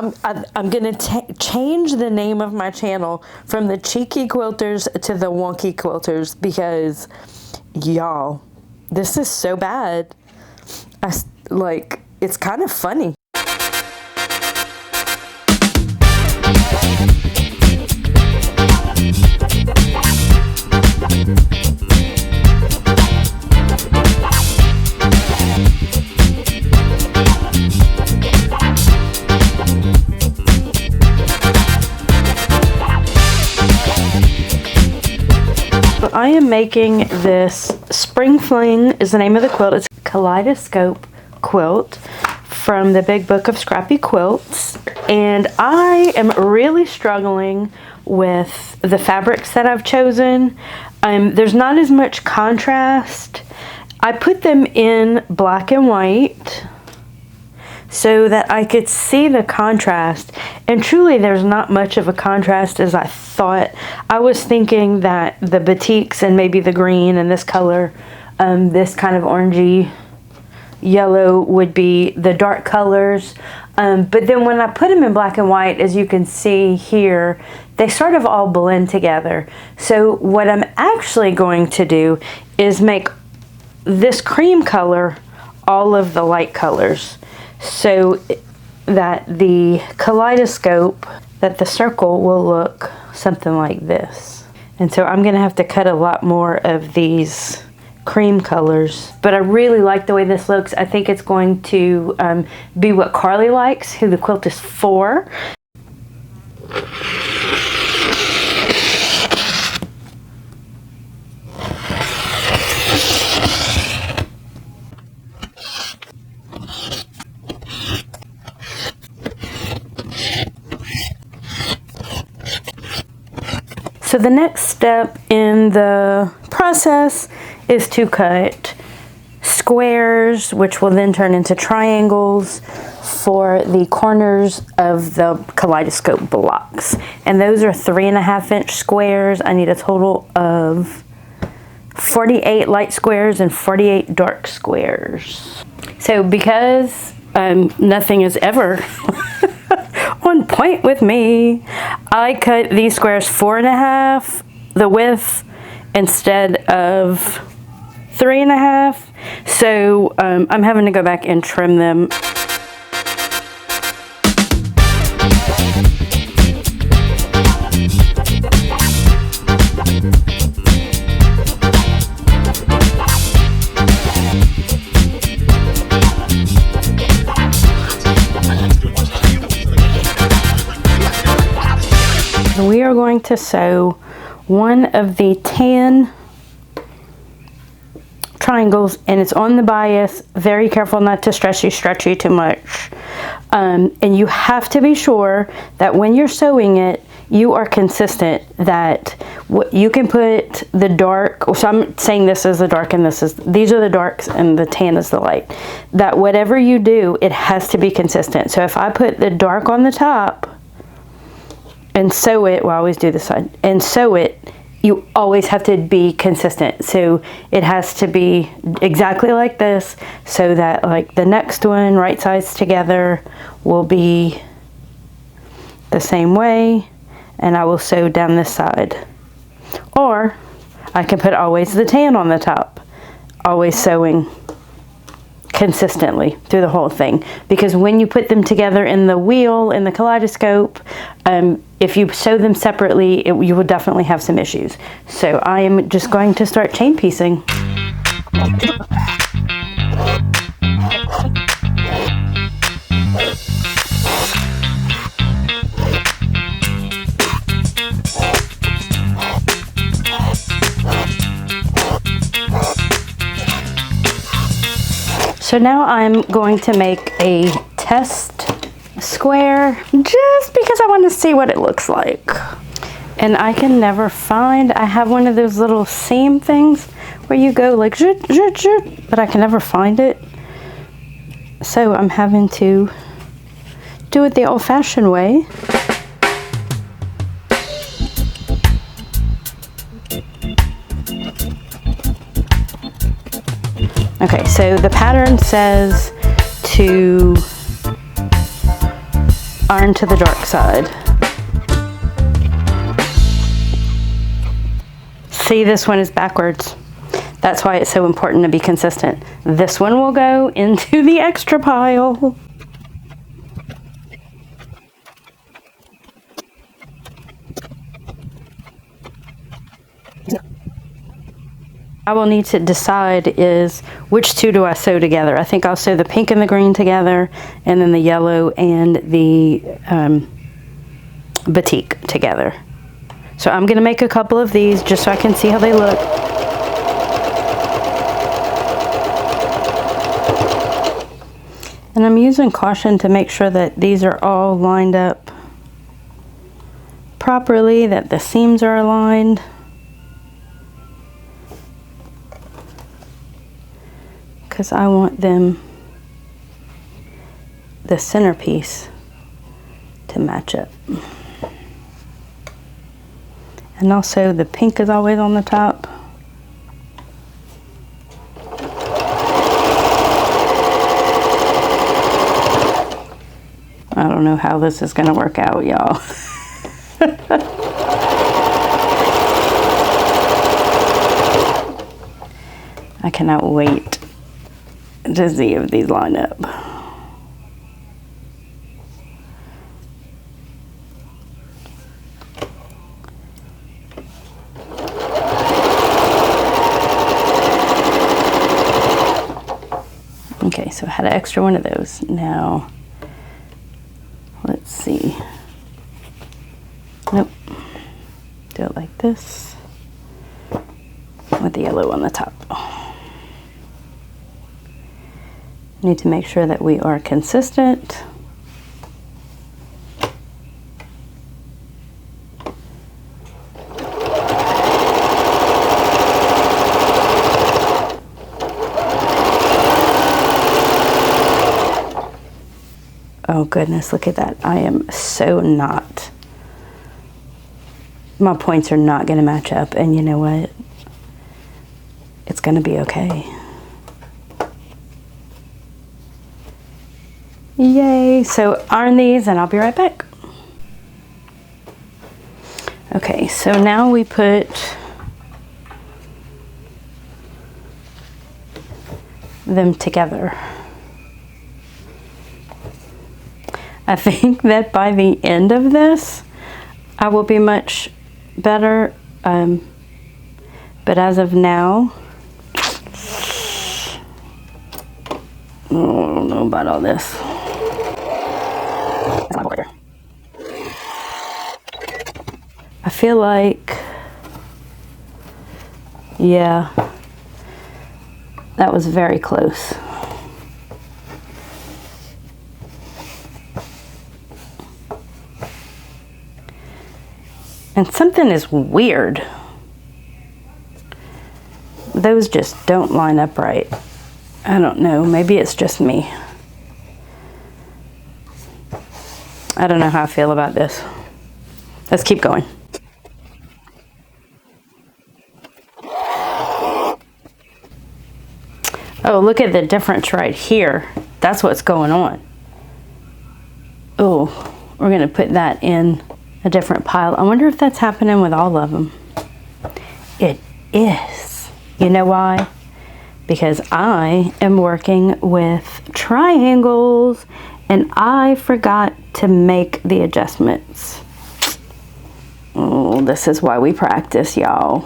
I'm gonna change the name of my channel from the Cheeky Quilters to the Wonky Quilters, because y'all, this is so bad. It's kind of funny. I am making this Spring Fling is the name of the quilt. It's Kaleidoscope Quilt from the Big Book of Scrappy Quilts, and I am really struggling with the fabrics that I've chosen. There's not as much contrast. I put them in black and white so that I could see the contrast, and truly there's not much of a contrast as I thought. I was thinking that the batiks and maybe the green and this color, this kind of orangey yellow would be the dark colors, but then when I put them in black and white, as you can see here, they sort of all blend together. So what I'm actually going to do is make this cream color all of the light colors, so that the kaleidoscope, that the circle will look something like this. And so I'm gonna have to cut a lot more of these cream colors, but I really like the way this looks. I think it's going to be what Carly likes, who the quilt is for. So the next step in the process is to cut squares, which will then turn into triangles for the corners of the kaleidoscope blocks. And those are 3.5 inch squares. I need a total of 48 light squares and 48 dark squares. So because nothing is ever on point with me, I cut these squares 4.5 the width instead of 3.5. So I'm having to go back and trim them. We are going to sew one of the tan triangles, and it's on the bias. Very careful not to stretch you too much. And you have to be sure that when you're sewing it, you are consistent, that you can put the dark, so I'm saying this is the dark and these are the darks and the tan is the light, that whatever you do, it has to be consistent. So if I put the dark on the top and sew it, well, I always do this side, and sew it, you always have to be consistent. So it has to be exactly like this, so that like the next one, right sides together, will be the same way, and I will sew down this side. Or I can put always the tan on the top, always sewing consistently through the whole thing, because when you put them together in the wheel, in the kaleidoscope, if you sew them separately, you will definitely have some issues. So I am just going to start chain piecing. So now I'm going to make a test square, just because I want to see what it looks like. And I can never find, I have one of those little seam things where you go like zhut, zhut, zhut, but I can never find it. So I'm having to do it the old-fashioned way. Okay, so the pattern says to iron to the dark side. See, this one is backwards. That's why it's so important to be consistent. This one will go into the extra pile. I will need to decide is which two do I sew together. I think I'll sew the pink and the green together, and then the yellow and the batik together. So I'm gonna make a couple of these just so I can see how they look. And I'm using caution to make sure that these are all lined up properly, that the seams are aligned. Because I want them, the centerpiece, to match up. And also the pink is always on the top. I don't know how this is gonna work out, y'all. I cannot wait to see if these line up. Okay, so I had an extra one of those. Now, let's see. Nope. Do it like this with the yellow on the top. Need to make sure that we are consistent. Oh goodness, look at that. I am so not. My points are not going to match up, and you know what? It's going to be okay. Yay! So iron these and I'll be right back. Okay, so now we put them together. I think that by the end of this, I will be much better, but as of now, I don't know about all this. I feel like, yeah, that was very close. And something is weird. Those just don't line up right. I don't know, maybe it's just me. I don't know how I feel about this. Let's keep going. Oh, look at the difference right here. That's what's going on. Oh, we're gonna put that in a different pile. I wonder if that's happening with all of them. It is. You know why? Because I am working with triangles and I forgot to make the adjustments. Oh, this is why we practice, y'all.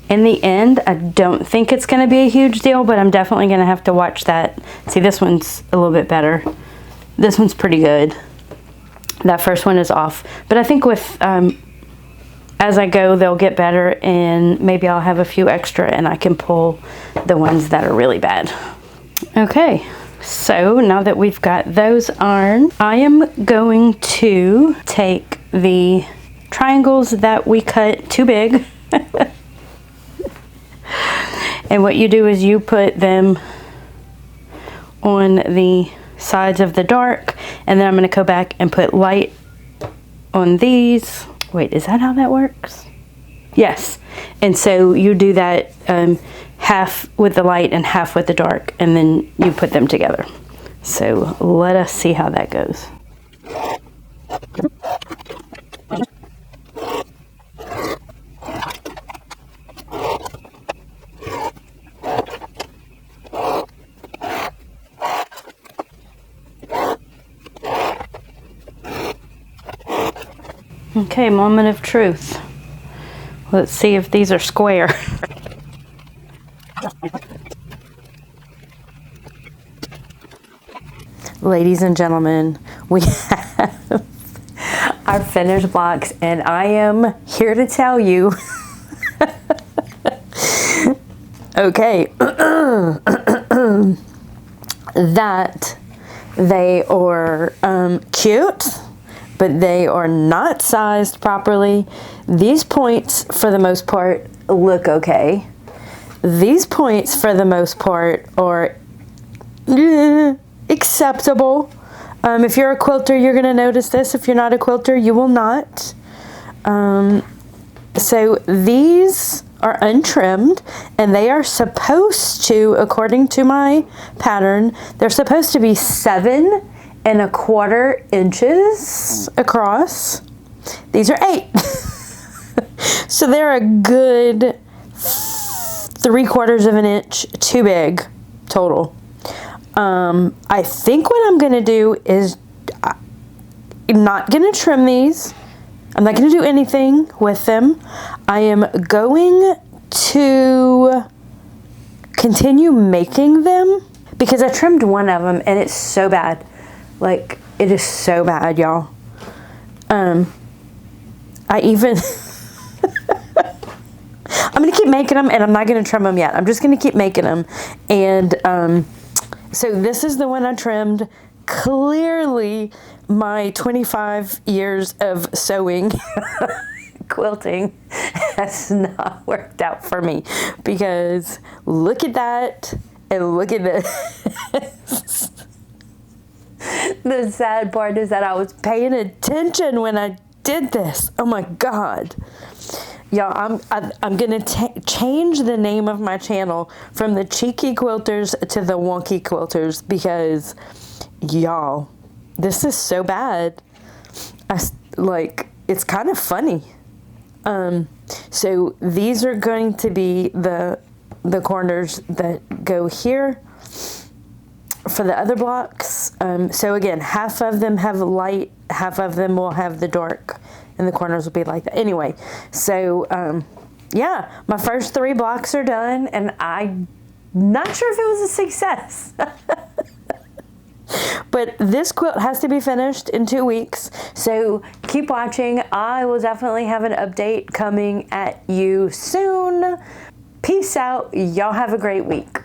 In the end, I don't think it's gonna be a huge deal, but I'm definitely gonna have to watch that. See, this one's a little bit better. This one's pretty good. That first one is off. But I think with, as I go, they'll get better, and maybe I'll have a few extra and I can pull the ones that are really bad. Okay, so now that we've got those ironed, I am going to take the triangles that we cut too big. And what you do is you put them on the sides of the dark, and then I'm going to go back and put light on these. Wait, is that how that works? Yes. And so you do that half with the light and half with the dark, and then you put them together. So let us see how that goes. Okay, moment of truth. Let's see if these are square. Ladies and gentlemen, we have our finished blocks, and I am here to tell you, okay, that they are cute, but they are not sized properly. These points, for the most part, look okay. These points, for the most part, are acceptable. If you're a quilter, you're going to notice this. If you're not a quilter, you will not. So these are untrimmed, and they are supposed to, according to my pattern, they're supposed to be 7¼ inches across. These are 8. So they're a good 3/4 of an inch too big total. I think what I'm going to do is I'm not going to trim these. I'm not going to do anything with them. I am going to continue making them because I trimmed one of them and it's so bad. Like, it is so bad, y'all. I even I'm going to keep making them, and I'm not going to trim them yet. I'm just going to keep making them. And so this is the one I trimmed. Clearly, my 25 years of sewing, quilting, has not worked out for me. Because look at that, and look at this. The sad part is that I was paying attention when I did this. Oh my God. Y'all, I'm going to change the name of my channel from the Cheeky Quilters to the Wonky Quilters because, y'all, this is so bad. It's kind of funny. So these are going to be the corners that go here for the other blocks. So again, half of them have light, half of them will have the dark. And the corners will be like that. Anyway, so yeah, my first 3 blocks are done, and I'm not sure if it was a success. But this quilt has to be finished in 2 weeks, so keep watching. I will definitely have an update coming at you soon. Peace out. Y'all have a great week.